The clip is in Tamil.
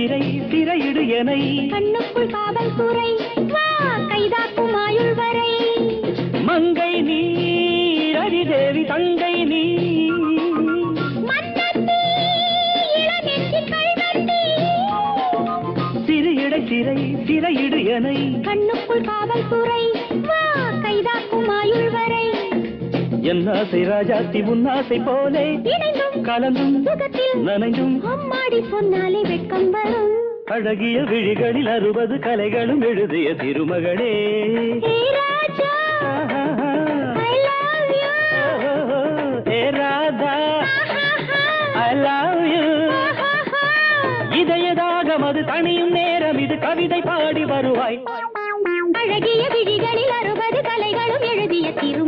சிறை சிறையிடு எனை கண்ணுக்குள் காவல் துறை வா கைதாக்கும் ஆயுள் வரை மங்கை நீ ரதிதேவி தங்கை நீ சிறையிடை சிறை சிறையிடு எனை கண்ணுக்குள் காவல் துறை வா கைதாக்கும் ஆயுள் வரை என் ஆசை ராஜாத்தி உன்னாசை போலே இணைந்தும் கலந்தும் சுகத்தில் நனைந்தும் அம்மாடி சொன்னாலே வெட்கம் வரும் அழகிய விழிகளில் 60 கலைகளும் எழுதிய திருமகளே ஹே ராஜா I love you hey Radha I love you இதயதாகம் அது தனியும் நேரம் இது கவிதை பாடி வருவாய் அழகிய விழிகளில் 60 கலைகளும் எழுதிய திரு